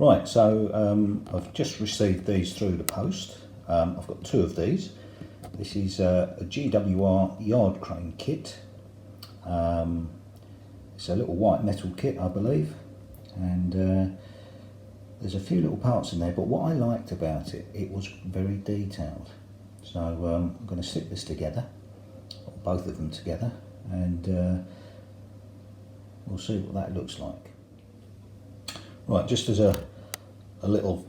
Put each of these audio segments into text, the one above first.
Right, so I've just received these through the post. I've got two of these. This is a GWR yard crane kit. It's a little white metal kit, I believe, and there's a few little parts in there, but what I liked about it, it was very detailed. So I'm going to stick this together, or both of them together, and we'll see what that looks like. Right, just as a little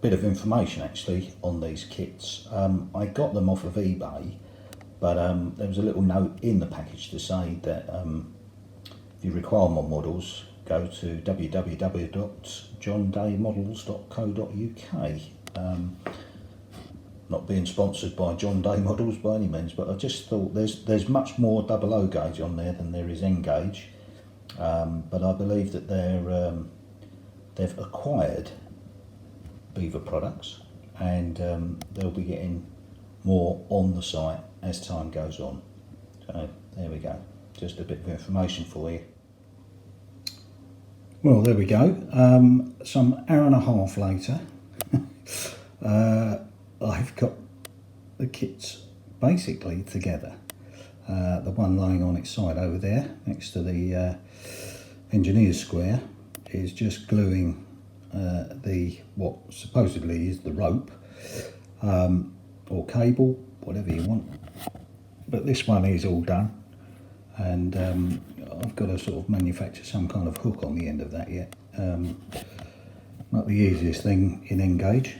bit of information actually on these kits, I got them off of eBay, but there was a little note in the package to say that if you require more models, go to www.johndaymodels.co.uk. Not being sponsored by John Day Models by any means, but I just thought there's much more double O gauge on there than there is N gauge, but I believe that they've acquired Beaver products, and they'll be getting more on the site as time goes on. So there we go, just a bit of information for you. Well, there we go. Some hour and a half later, I've got the kits basically together. The one lying on its side over there next to the engineer's square is just gluing what supposedly is the rope or cable, whatever you want, but this one is all done, and I've got to sort of manufacture some kind of hook on the end of that yet. Not the easiest thing in N gauge,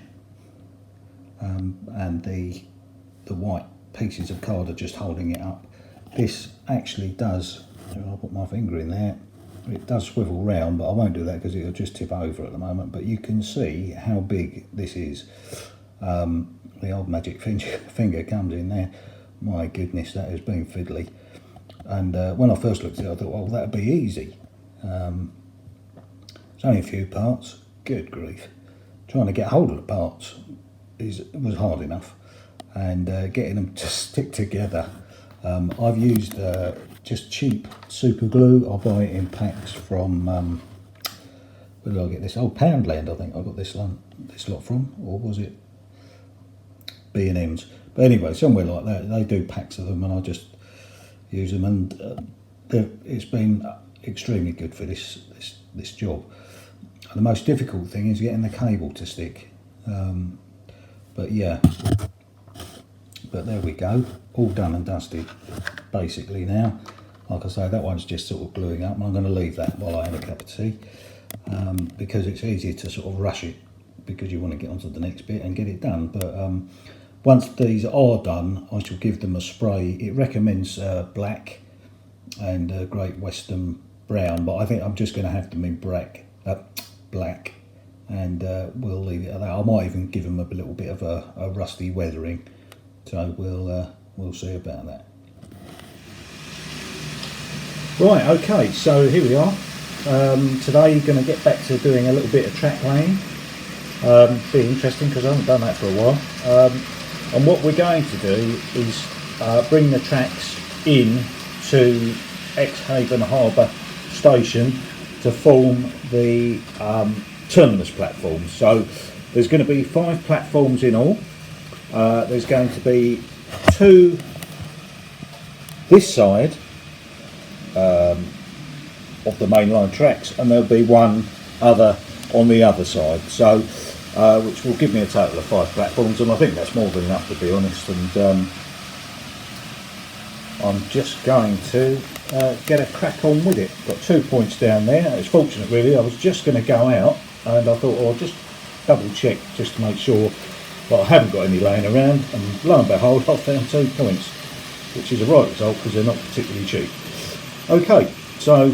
and the white pieces of card are just holding it up. This actually does, I'll put my finger in there, it does swivel round, but I won't do that because it'll just tip over at the moment, but you can see how big this is. The old magic finger comes in there. My goodness, that has been fiddly. And when I first looked at it, I thought, well, that'd be easy. It's only a few parts. Good grief. Trying to get hold of the parts was hard enough, and getting them to stick together. I've used just cheap super glue. I buy it in packs from, where did I get this? Oh, Poundland, I think I got this lot from, or was it B&M's? But anyway, somewhere like that. They do packs of them, and I just use them, and it's been extremely good for this job. The most difficult thing is getting the cable to stick, but yeah, but there we go, all done and dusted basically now. Like I say, that one's just sort of gluing up, and I'm going to leave that while I have a cup of tea, because it's easier to sort of rush it because you want to get onto the next bit and get it done. But once these are done, I shall give them a spray. It recommends black and Great Western brown, but I think I'm just going to have them in black, and we'll leave it at that. I might even give them a little bit of a rusty weathering, so we'll see about that. Right, okay, so here we are. Today going to get back to doing a little bit of track laying. Be interesting because I haven't done that for a while. And what we're going to do is bring the tracks in to Exehaven Harbour Station to form the terminus platforms. So there's going to be 5 platforms in all. There's going to be 2 this side of the mainline tracks, and there'll be 1 other on the other side. So which will give me a total of 5 platforms, and I think that's more than enough, to be honest. And I'm just going to get a crack on with it. Got 2 points down there. It's fortunate really, I was just going to go out and I thought, I'll just double check just to make sure that I haven't got any laying around, and lo and behold, I found 2 points, which is a right result because they're not particularly cheap. Okay, so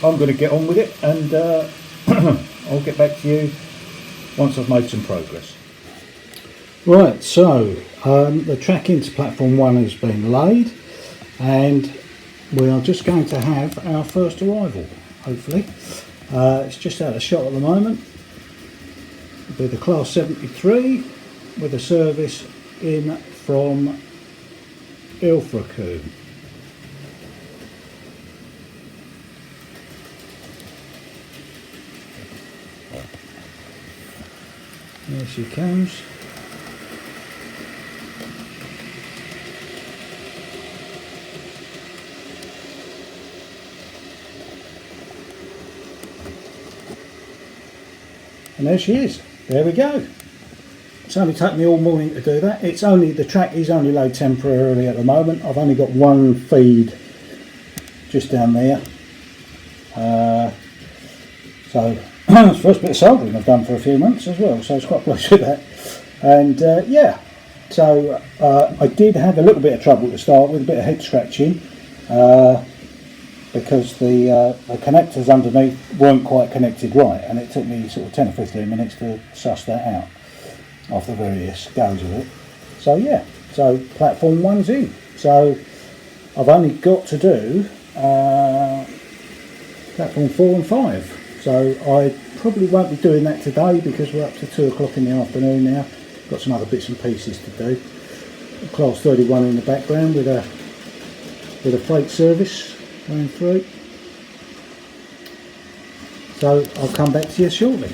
I'm going to get on with it, and I'll get back to you once I've made some progress. Right, so the track into platform 1 has been laid, and we are just going to have our first arrival, hopefully. It's just out of shot at the moment. It'll be the Class 73 with a service in from Ilfracombe. There she comes. And there she is. There we go. It's only taken me all morning to do that. It's only, the track is only low temporarily at the moment. I've only got one feed just down there. So it's the first bit of soldering I've done for a few months as well, so it's quite pleased with that. And yeah, so I did have a little bit of trouble to start with, a bit of head scratching, because the connectors underneath weren't quite connected right, and it took me sort of 10 or 15 minutes to suss that out after various goes of it. So yeah, so platform 1's in. So I've only got to do platform 4 and 5. So I probably won't be doing that today because we're up to 2 o'clock in the afternoon now. Got some other bits and pieces to do. Class 31 in the background with a freight service going through. So I'll come back to you shortly.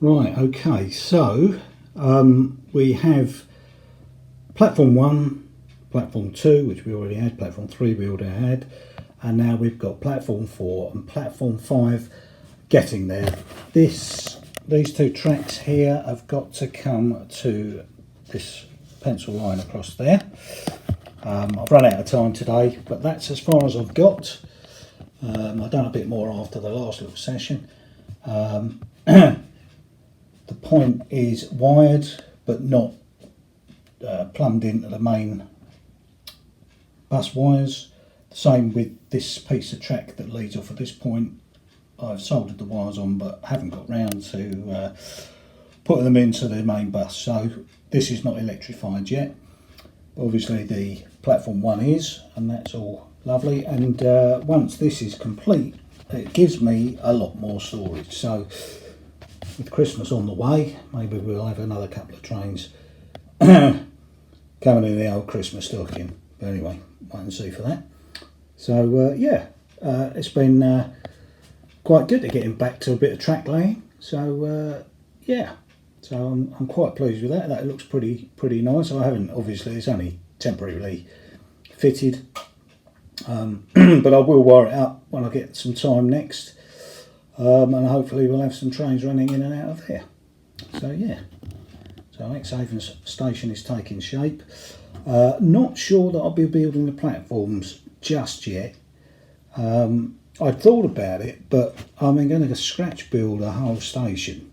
Right, okay, so we have platform 1, platform 2, which we already had, platform 3 we already had, and now we've got platform 4 and platform 5 getting there. These 2 tracks here have got to come to this pencil line across there. I've run out of time today, but that's as far as I've got. I've done a bit more after the last little session. The point is wired but not plumbed into the main bus wires. The same with this piece of track that leads off of this point. I've soldered the wires on but haven't got round to putting them into the main bus. So this is not electrified yet. Obviously the platform 1 is, and that's all lovely. And once this is complete, it gives me a lot more storage. So with Christmas on the way, maybe we'll have another couple of trains coming in the old Christmas stocking. But anyway, wait and see for that. So yeah, it's been quite good to getting back to a bit of track laying. So yeah, so I'm quite pleased with that. That looks pretty nice. I haven't, obviously, it's only temporarily fitted, but I will wire it up when I get some time next. And hopefully we'll have some trains running in and out of there. So yeah, so Exehaven Station is taking shape. Not sure that I'll be building the platforms just yet. I thought about it, but I'm going to scratch build a whole station,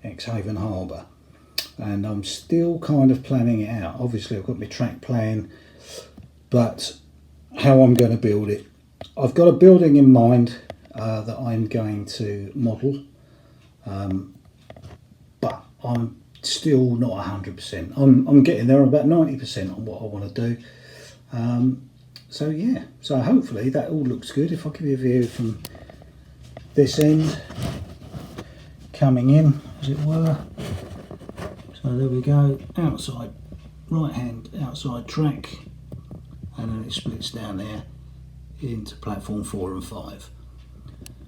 Exehaven Harbour, and I'm still kind of planning it out. Obviously I've got my track plan, but how I'm going to build it, I've got a building in mind that I'm going to model, but I'm still not 100%. I'm getting there. I'm about 90% on what I want to do. So yeah, so hopefully that all looks good. If I give you a view from this end coming in, as it were. So there we go, outside, right hand outside track, and then it splits down there into platform 4 and 5.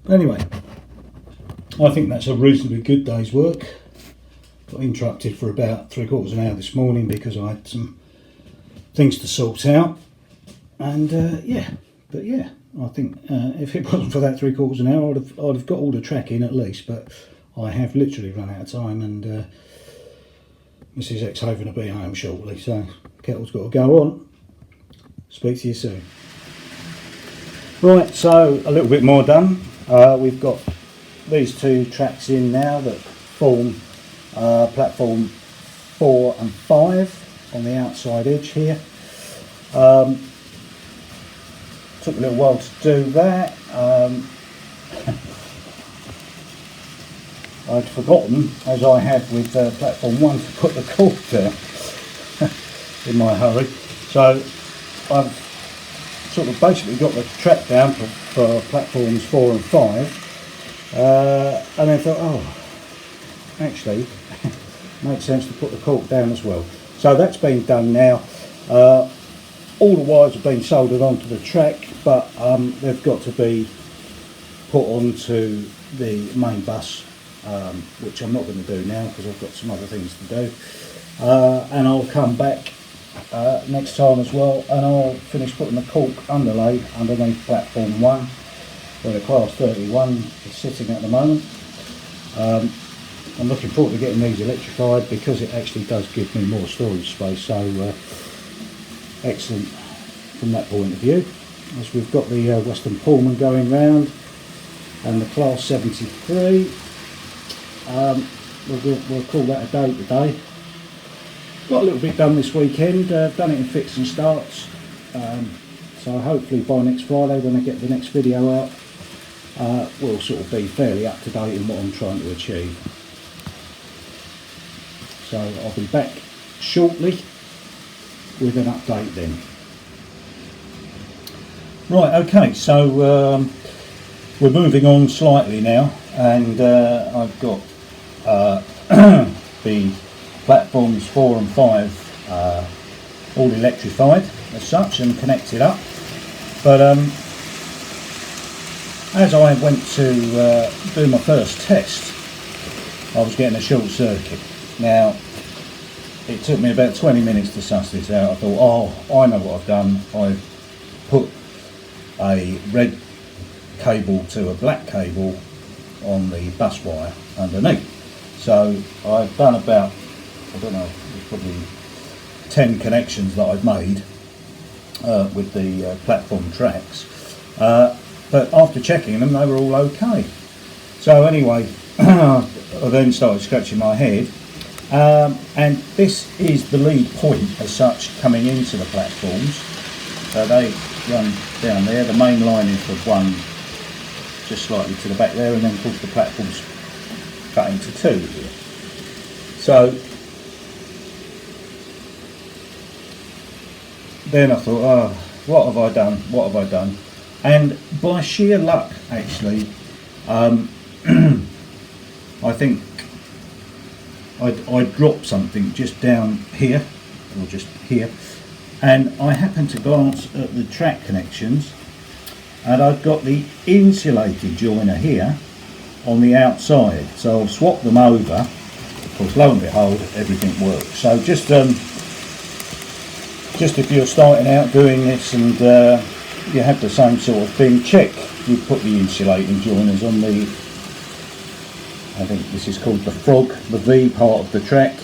But anyway, I think that's a reasonably good day's work. Got interrupted for about 3/4 of an hour this morning because I had some things to sort out. And yeah, but yeah, I think if it wasn't for that 3/4 of an hour, I'd have got all the track in at least. But I have literally run out of time, and Mrs. Exehaven will be home shortly, so kettle's got to go on. Speak to you soon. Right, so a little bit more done. We've got these 2 tracks in now that form platform 4 and 5 on the outside edge here. Took a little while to do that. I'd forgotten, as I had with platform 1, to put the cord down in my hurry. So I've sort of basically got the track down for platforms 4 and 5, and then thought, oh, actually, makes sense to put the cork down as well. So that's been done now. All the wires have been soldered onto the track, but they've got to be put onto the main bus which I'm not going to do now because I've got some other things to do. And I'll come back next time as well, and I'll finish putting the cork underlay underneath platform 1 where the Class 31 is sitting at the moment. I'm looking forward to getting these electrified because it actually does give me more storage space, so excellent from that point of view. As we've got the Western Pullman going round and the Class 73, we'll call that a day today. Got a little bit done this weekend, done it in fits and starts, so hopefully by next Friday when I get the next video out, we'll sort of be fairly up to date in what I'm trying to achieve. So I'll be back shortly with an update then. Right, okay, so we're moving on slightly now, and I've got the platforms 4 and 5 all electrified as such and connected up, but as I went to do my first test, I was getting a short circuit. Now, it took me about 20 minutes to suss this out. I thought, oh, I know what I've done. I've put a red cable to a black cable on the bus wire underneath. So I've done about, I don't know, probably 10 connections that I've made with the platform tracks. But after checking them, they were all okay. So anyway, I then started scratching my head. And this is the lead point as such coming into the platforms. So they run down there. The main line is the one just slightly to the back there, and then of course the platforms cut into 2 here. So then I thought, oh, what have I done? What have I done? And by sheer luck, actually, I think I dropped something just down here, or just here, and I happened to glance at the track connections, and I've got the insulated joiner here on the outside. So I've swapped them over. Of course, lo and behold, everything works. So just if you're starting out doing this and you have the same sort of thing, check you put the insulating joiners on the, I think this is called the frog, the V part of the track.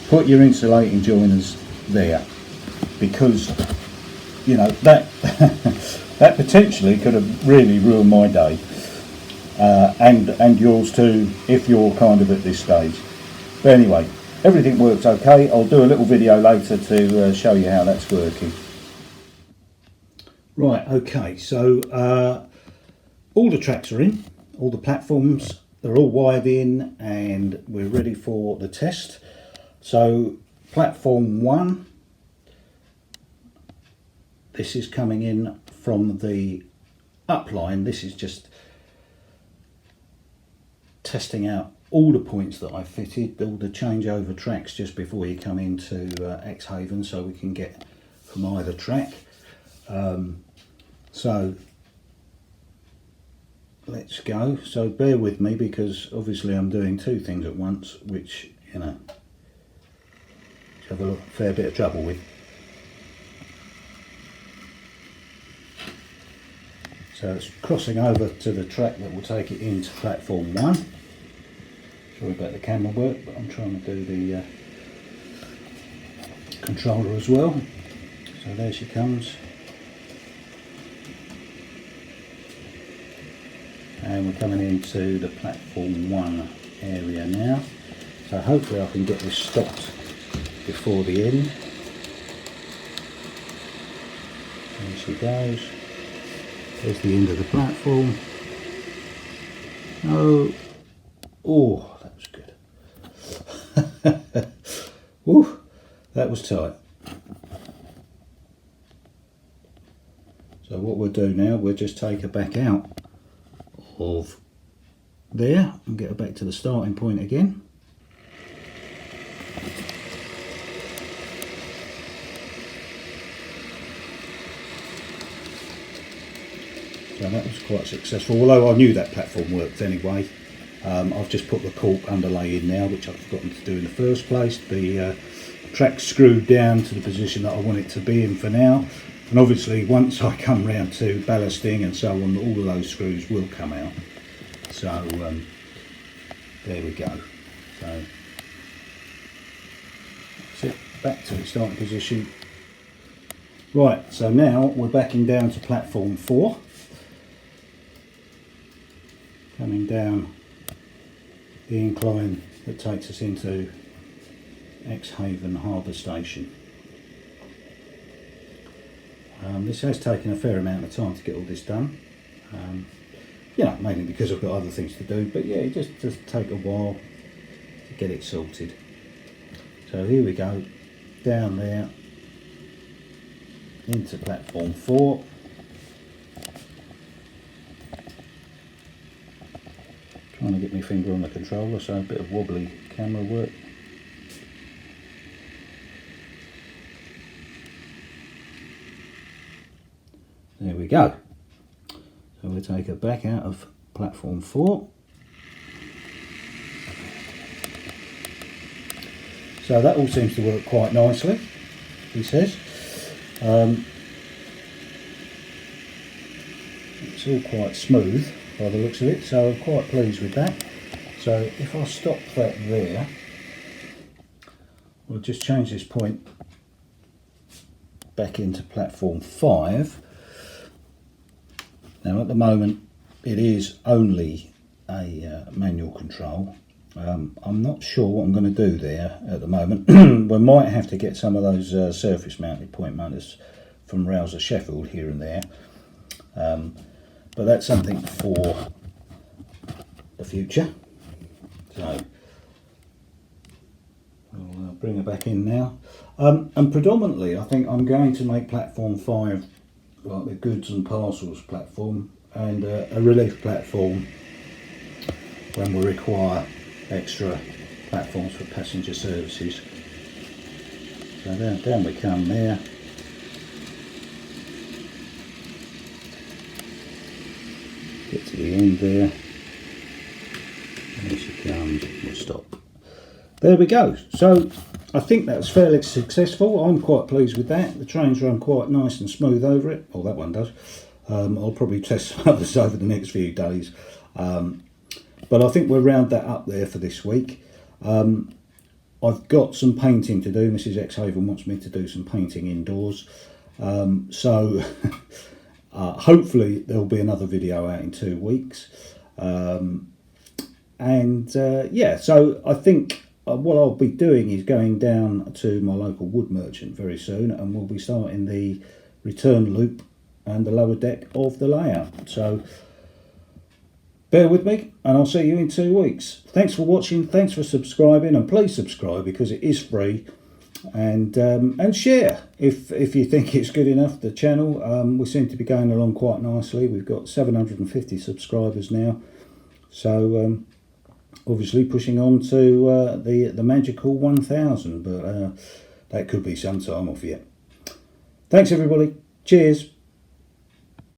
Put your insulating joiners there, because you know that that potentially could have really ruined my day, and yours too if you're kind of at this stage. But anyway, everything works okay. I'll do a little video later to show you how that's working. Right, okay, so all the tracks are in, all the platforms, they're all wired in, and we're ready for the test. So platform 1, this is coming in from the upline. This is just testing out all the points that I fitted, all the changeover tracks just before you come into Exehaven, so we can get from either track. So let's go. So bear with me, because obviously I'm doing 2 things at once, which, you know, have a fair bit of trouble with. So it's crossing over to the track that will take it into platform 1. Sorry about the camera work, but I'm trying to do the controller as well. So there she comes. And we're coming into the platform 1 area now. So hopefully I can get this stopped before the end. There she goes. There's the end of the platform. Oh, that was good. Woo, that was tight. So what we'll do now, we'll just take her back out of there and get her back to the starting point again. So that was quite successful, although I knew that platform worked anyway. I've just put the cork underlay in now, which I've forgotten to do in the first place. The track's screwed down to the position that I want it to be in for now, and obviously once I come round to ballasting and so on, all of those screws will come out. So there we go. So that's it, back to its starting position. Right, so now we're backing down to platform 4, coming down the incline that takes us into Exehaven Harbour Station. This has taken a fair amount of time to get all this done, you know, mainly because I've got other things to do, but yeah, it just take a while to get it sorted. So here we go, down there into platform 4. Trying to get my finger on the controller, so a bit of wobbly camera work. There we go. So we'll take her back out of platform 4. So that all seems to work quite nicely, he says. It's all quite smooth by the looks of it, so I'm quite pleased with that. So if I stop that there, we'll just change this point back into platform 5. Now at the moment it is only a manual control. I'm not sure what I'm going to do there at the moment. We might have to get some of those surface mounted point motors from Rouser Sheffield here and there, but that's something for the future. So I'll bring her back in now, and predominantly I think I'm going to make platform 5 like the goods and parcels platform, and a relief platform when we require extra platforms for passenger services. So down we come there. Get to the end there. There she comes, we'll stop. There we go. So I think that's fairly successful. I'm quite pleased with that. The trains run quite nice and smooth over it. Well, that one does. I'll probably test some others over the next few days. But I think we'll round that up there for this week. I've got some painting to do. Mrs. Exehaven wants me to do some painting indoors. So hopefully there'll be another video out in 2 weeks. Yeah, so I think what I'll be doing is going down to my local wood merchant very soon, and we'll be starting the return loop and the lower deck of the layout. So bear with me, and I'll see you in 2 weeks. Thanks for watching, thanks for subscribing, and please subscribe because it is free, and share if you think it's good enough, the channel. We seem to be going along quite nicely. We've got 750 subscribers now, so obviously pushing on to the magical 1,000, but that could be some time off yet. Thanks everybody, cheers.